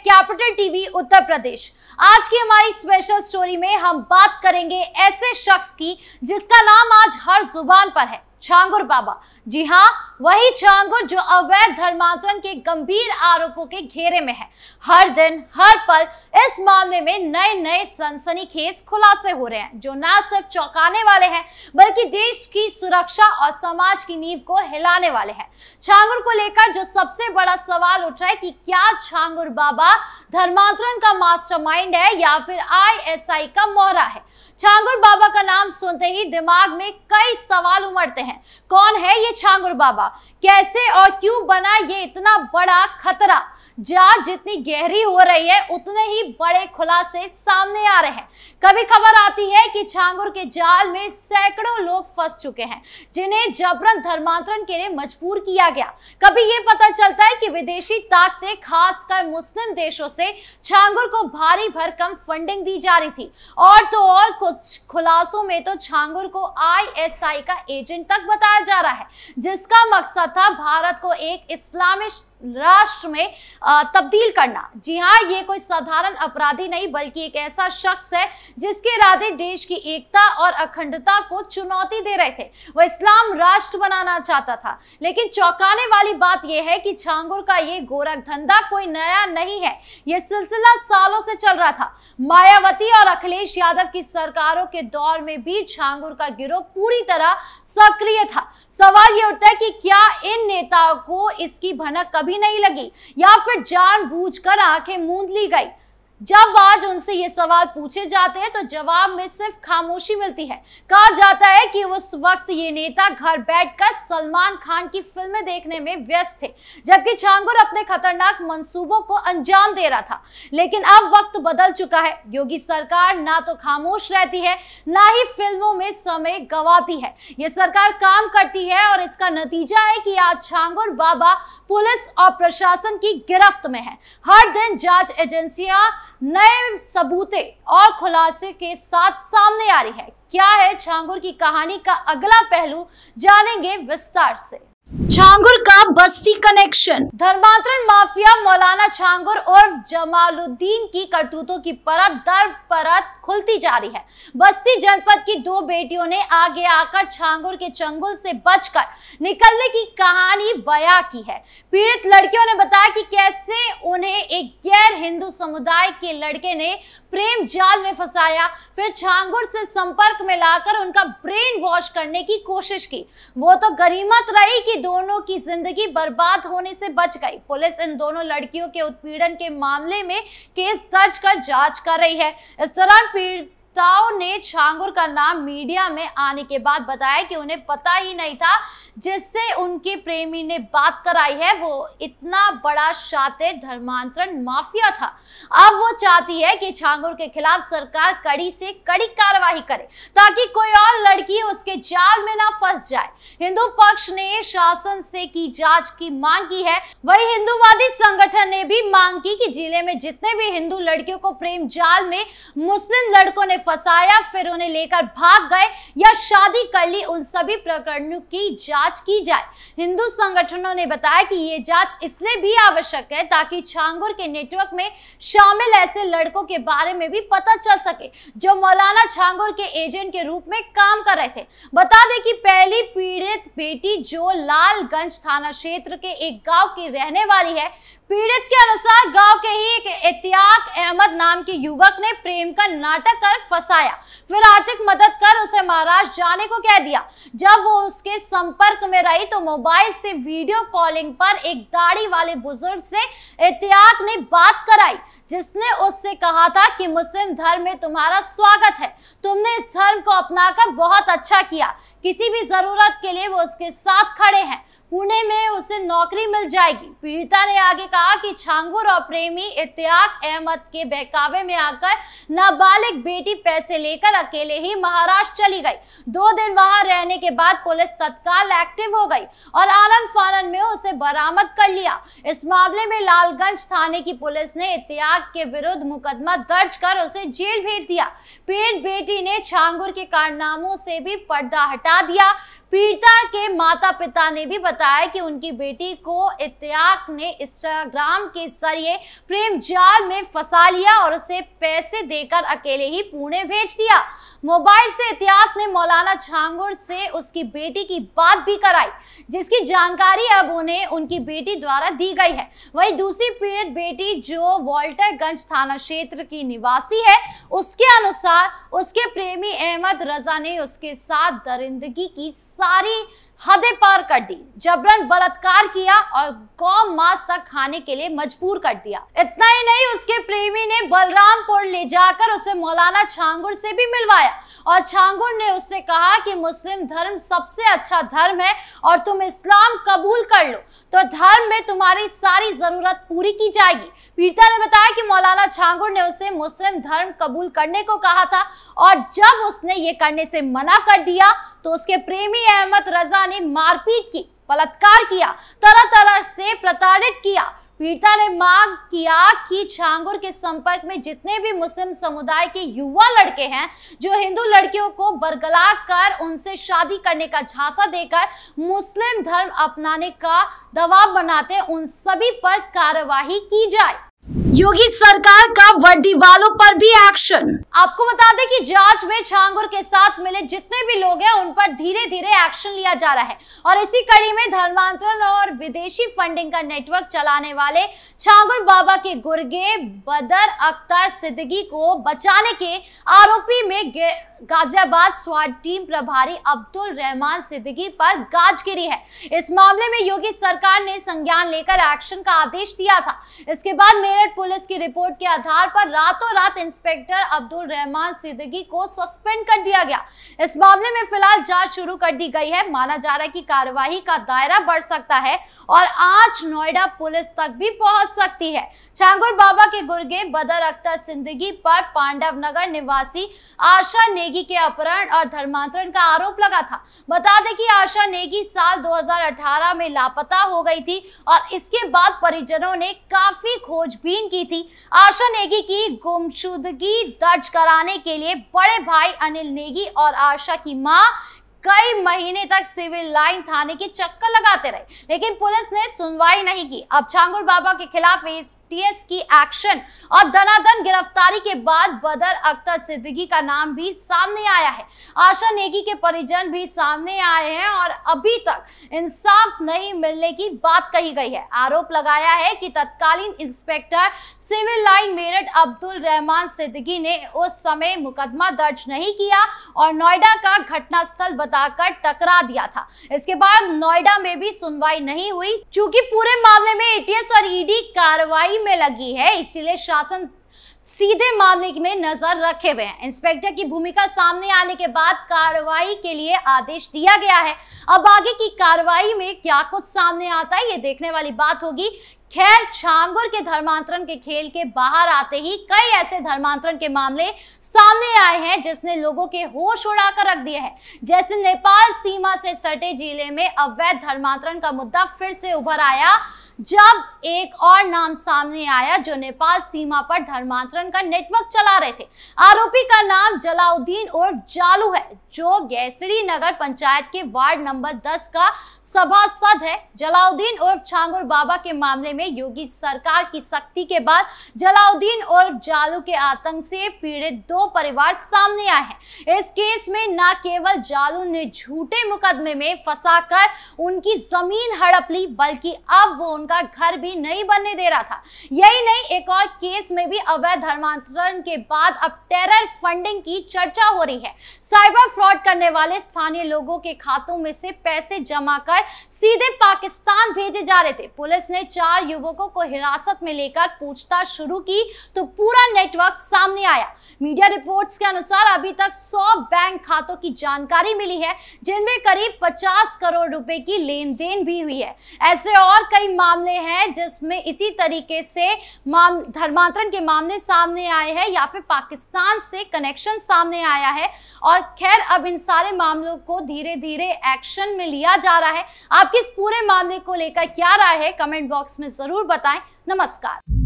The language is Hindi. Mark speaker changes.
Speaker 1: Capital TV Uttar Pradesh. आज की हमारी स्पेशल स्टोरी में हम बात करेंगे ऐसे शख्स की जिसका नाम आज हर जुबान पर है, छांगुर बाबा। जी हाँ, वही छांगुर जो अवैध धर्मांतरण के गंभीर आरोपों के घेरे में है। हर दिन हर पल इस मामले में नए नए सनसनीखेज खुलासे हो रहे हैं जो न सिर्फ चौंकाने वाले हैं बल्कि देश की सुरक्षा और समाज की नींव को हिलाने वाले हैं। छांगुर को लेकर जो सबसे बड़ा सवाल उठ रहा है कि क्या छांगुर बाबा धर्मांतरण का मास्टरमाइंड है या फिर आईएसआई का मोहरा है। छांगुर बाबा का नाम सुनते ही दिमाग में कई सवाल उमड़ते हैं। कौन है ये छांगुर बाबा, कैसे और क्यों बना ये इतना बड़ा खतरा। जांच जितनी गहरी हो रही है उतने ही बड़े खुलासे सामने आ रहे हैं। कभी खबर आती है कि छांगुर के जाल में सैकड़ों लोग फंस चुके हैं जिन्हें जबरन धर्मांतरण के लिए मजबूर किया गया। कभी ये पता चलता है कि विदेशी ताकतें खासकर मुस्लिम देशों से छांगुर को भारी भरकम फंडिंग दी जा रही थी और तो और कुछ खुलासों में तो छांगुर को आईएसआई का एजेंट तक बताया जा रहा है जिसका मकसद था भारत को एक इस्लामिक राष्ट्र में तब्दील करना। जी हाँ, ये कोई साधारण अपराधी नहीं बल्कि एक ऐसा शख्स है जिसके इरादे देश की एकता और अखंडता को चुनौती दे रहे थे। वह इस्लाम राष्ट्र बनाना चाहता था। लेकिन चौंकाने वाली बात यह है कि छांगुर का ये गोरख धंधा कोई नया नहीं है। यह सिलसिला सालों से चल रहा था। मायावती और अखिलेश यादव की सरकारों के दौर में भी छांगुर का गिरोह पूरी तरह सक्रिय था। सवाल ये उठता है कि क्या इन नेताओं को इसकी भनक कभी नहीं लगी या फिर जानबूझकर आंखें मूंद ली गई। जब आज उनसे ये सवाल पूछे जाते हैं तो जवाब में सिर्फ खामोशी मिलती है। कहा जाता है कि उस वक्त ये नेता घर बैठकर सलमान खान की फिल्में देखने में व्यस्त थे जबकि छांगुर अपने खतरनाक मंसूबों को अंजाम दे रहा था। लेकिन अब वक्त बदल चुका है। योगी सरकार ना तो खामोश रहती है ना ही फिल्मों में समय गंवाती है। ये सरकार काम करती है और इसका नतीजा है कि आज छांगुर बाबा पुलिस और प्रशासन की गिरफ्त में है। हर दिन जांच एजेंसियां नए सबूते और खुलासे के साथ सामने आ रही है। क्या है छांगुर की कहानी का अगला पहलू, जानेंगे विस्तार से। छांगुर का बस्ती कनेक्शन। धर्मांतरण माफिया मौलाना छांगुर और जमालुद्दीन की करतूतों की परत दर परत खुलती जा रही है। बस्ती जनपद की दो बेटियों ने आगे आकर छांगुर के चंगुल से बचकर निकलने की कहानी बयां की है। पीड़ित लड़कियों ने बताया कि कैसे उन्हें एक गैर हिंदू समुदाय के लड़के ने प्रेम जाल में फंसाया, फिर छांगुर से संपर्क में लाकर उनका ब्रेन वॉश करने की कोशिश की। वो तो गनीमत रही कि दोनों की जिंदगी बर्बाद होने से बच गई। पुलिस इन दोनों लड़कियों के उत्पीड़न के मामले में केस दर्ज कर जांच कर रही है। इस दौरान पीड़िताओं ने छांगुर का नाम मीडिया में आने के बाद बताया कि उन्हें पता ही नहीं था जिससे उनके प्रेमी ने बात कराई है वो इतना बड़ा शातिर धर्मांतरण माफिया था। अब वो चाहती है कि छांगुर के खिलाफ सरकार कड़ी से कड़ी कार्रवाई करे ताकि कोई और लड़की उसके जाल में ना फंस जाए। हिंदू पक्ष ने शासन से की जांच की मांग की है। वही हिंदूवादी संगठन ने भी मांग की कि जिले में जितने भी हिंदू लड़कियों को प्रेम जाल में मुस्लिम लड़कों ने फंसाया फिर उन्हें लेकर भाग गए या शादी कर ली, उन सभी प्रकरणों की जांच की जाए। हिंदू संगठनों ने बताया कि ये जांच इसलिए भी आवश्यक है ताकि छांगुर के नेटवर्क में शामिल ऐसे लड़कों के बारे में भी पता चल सके जो मौलाना छांगुर के एजेंट के रूप में काम कर रहे थे। बता दें कि पहली पीड़ित बेटी जो लालगंज थाना क्षेत्र के एक गांव की रहने वाली है। पीड़ित के अनुसार गांव के ही एक इत्तियाक अहमद नाम के युवक ने प्रेम का नाटक कर फंसाया, फिर आर्थिक मदद कर उसे महाराष्ट्र जाने को कह दिया। जब वो उसके संपर्क में रही तो मोबाइल से वीडियो कॉलिंग पर एक दाढ़ी वाले बुजुर्ग से इत्तियाक ने बात कराई जिसने उससे कहा था कि मुस्लिम धर्म में तुम्हारा स्वागत है, तुमने इस धर्म को अपनाकर बहुत अच्छा किया, किसी भी जरूरत के लिए वो उसके साथ खड़े हैं, पुणे में उसे नौकरी मिल जाएगी। पीड़िता ने आगे कहा कि छांगुर और प्रेमी इत्तियाक अहमद के बहकावे में आकर नाबालिग बेटी पैसे लेकर अकेले ही महाराष्ट्र चली गई। 2 दिन वहां रहने के बाद पुलिस तत्काल एक्टिव हो गई और आनन फानन में उसे बरामद कर लिया। इस मामले में लालगंज थाने की पुलिस ने इत्तियाक के विरुद्ध मुकदमा दर्ज कर उसे जेल भेज दिया। पीड़ित बेटी ने छांगुर के कारनामों से भी पर्दा हटा दिया। पीड़िता के माता पिता ने भी बताया कि उनकी बेटी को इत्याक ने इंस्टाग्राम के जरिए प्रेम जाल में फंसा लिया और उसे पैसे देकर अकेले ही पुणे भेज दिया। मोबाइल से इत्याक ने मौलाना छांगुर से उसकी बेटी की बात भी कराई, जिसकी जानकारी अब उन्हें उनकी बेटी द्वारा दी गई है। वहीं दूसरी पीड़ित बेटी जो वॉल्टरगंज थाना क्षेत्र की निवासी है, उसके अनुसार उसके प्रेमी अहमद रजा ने उसके साथ दरिंदगी की सारी हदें पार कर दी, जबरन बलात्कार किया और गौ मांस तक खाने के लिए मजबूर कर दिया। इतना ही नहीं, उसके प्रेमी ने बलरामपुर ले जाकर उसे मौलाना छांगुर से भी मिलवाया और छांगुर ने उससे कहा कि मुस्लिम धर्म सबसे अच्छा धर्म है और तुम इस्लाम कबूल कर लो तो धर्म में तुम्हारी सारी जरूरत पूरी की जाएगी। पीड़िता ने बताया कि मौलाना छांगुर ने उसे मुस्लिम धर्म कबूल करने को कहा था और जब उसने ये करने से मना कर दिया तो उसके प्रेमी अहमद रजा ने मारपीट की, बलात्कार किया, तरह तरह से प्रताड़ित किया। पीड़िता ने मांग किया कि छांगुर के संपर्क में जितने भी मुस्लिम समुदाय के युवा लड़के हैं जो हिंदू लड़कियों को बरगला कर उनसे शादी करने का झांसा देकर मुस्लिम धर्म अपनाने का दबाव बनाते, उन सभी पर कार्रवाई की जाए। योगी सरकार का वर्दी वालों पर भी एक्शन। आपको बता दें कि जांच में छांगुर के साथ मिले जितने भी लोग हैं उन पर धीरे धीरे एक्शन लिया जा रहा है और इसी कड़ी में धर्मांतरण और विदेशी फंडिंग का नेटवर्क चलाने वाले छांगुर बाबा के गुर्गे बदर अख्तर सिद्दीकी को बचाने के आरोपी में गाजियाबाद स्वाट टीम प्रभारी अब्दुल रहमान सिद्दीकी पर गाज गिरी है। इस मामले में योगी सरकार ने संज्ञान लेकर एक्शन का आदेश दिया था। इसके बाद मेरठ पुलिस की रिपोर्ट के आधार पर रातों रात इंस्पेक्टर अब्दुल रहमान सिद्दीकी को सस्पेंड कर दिया गया। इस मामले में फिलहाल जांच शुरू कर दी गई है। माना जा रहा है कि कार्यवाही का दायरा बढ़ सकता है और आज नोएडा पुलिस तक भी पहुंच सकती है। छांगुर बाबा के गुर्गे बदर अख्तर सिद्दीकी पर पांडव नगर निवासी आशा नेगी के अपहरण और धर्मांतरण का आरोप लगा था। बता दें कि आशा नेगी साल 2018 में लापता हो गई थी और इसके बाद परिजनों ने काफी खोजबीन की थी। आशा नेगी की गुमशुदगी दर्ज कराने के लिए बड़े भाई अनिल नेगी और आशा की मां कई महीने तक सिविल लाइन थाने के चक्कर लगाते रहे, लेकिन पुलिस ने सुनवाई नहीं की। अब छांगुर बाबा के खिलाफ एटीएस की एक्शन और दनादन गिरफ्तारी के बाद बदर अख्तर सिद्दीकी का नाम भी सामने आया है। आशा नेगी के परिजन भी सामने आए हैं और अभी तक इंसाफ नहीं मिलने की बात कही गई है। आरोप लगाया है कि तत्कालीन inspector civil line Meerut Abdul Rahman Siddiqui ने उस समय मुकदमा दर्ज नहीं किया और नोएडा का घटनास्थल बताकर टकरा दिया था। इसके बाद नोएडा में भी सुनवाई नहीं हुई। चूंकि पूरे मामले में एटीएस और ईडी कार्रवाई में लगी है, इसीलिए शासन सीधे मामले में नजर रखे हुए हैं। इंस्पेक्टर की भूमिका सामने आने के बाद कार्रवाई के लिए आदेश दिया गया है। अब आगे की कार्रवाई में क्या कुछ सामने आता है, ये देखने वाली बात होगी। खैर, छांगुर के धर्मांतरण के खेल के बाहर आते ही कई ऐसे धर्मांतरण के मामले सामने आए हैं जिसने लोगों के होश उड़ाकर रख दिए हैं। जैसे नेपाल सीमा से सटे जिले में अवैध धर्मांतरण का मुद्दा फिर से उभर आया, जब एक और नाम सामने आया जो नेपाल सीमा पर धर्मांतरण का नेटवर्क चला रहे थे। आरोपी का नाम जलाउद्दीन उर्फ जालू है, जो गैसड़ी नगर पंचायत के वार्ड नंबर 10 का सभासद है। जलाउद्दीन उर्फ छांगुर बाबा के मामले में योगी सरकार की सख्ती के बाद जलाउद्दीन उर्फ जालू के आतंक से पीड़ित 2 परिवार सामने आए हैं। इस केस में न केवल जालू ने झूठे मुकदमे में फंसाकर उनकी जमीन हड़प ली, बल्कि अब वो उनका घर भी नहीं बनने दे रहा था। यही नहीं, एक और केस में भी अवैध धर्मांतरण के बाद अब टेरर फंडिंग की चर्चा हो रही है। साइबर फ्रॉड करने वाले स्थानीय लोगों के खातों में से पैसे जमा कर सीधे पाकिस्तान भेजे जा रहे थे। पुलिस ने 4 युवकों को हिरासत में लेकर पूछताछ शुरू की तो पूरा नेटवर्क सामने आया। मीडिया रिपोर्ट्स के अनुसार अभी तक 100 बैंक खातों की जानकारी मिली है, जिनमें करीब 50 करोड़ रुपए की लेन देन भी हुई है। ऐसे और कई मामले हैं जिसमें इसी तरीके से धर्मांतरण के मामले सामने आए हैं या फिर पाकिस्तान से कनेक्शन सामने आया है। और खैर, अब इन सारे मामलों को धीरे धीरे एक्शन में लिया जा रहा है। आपकी इस पूरे मामले को लेकर क्या राय है, कमेंट बॉक्स में जरूर बताएं। नमस्कार।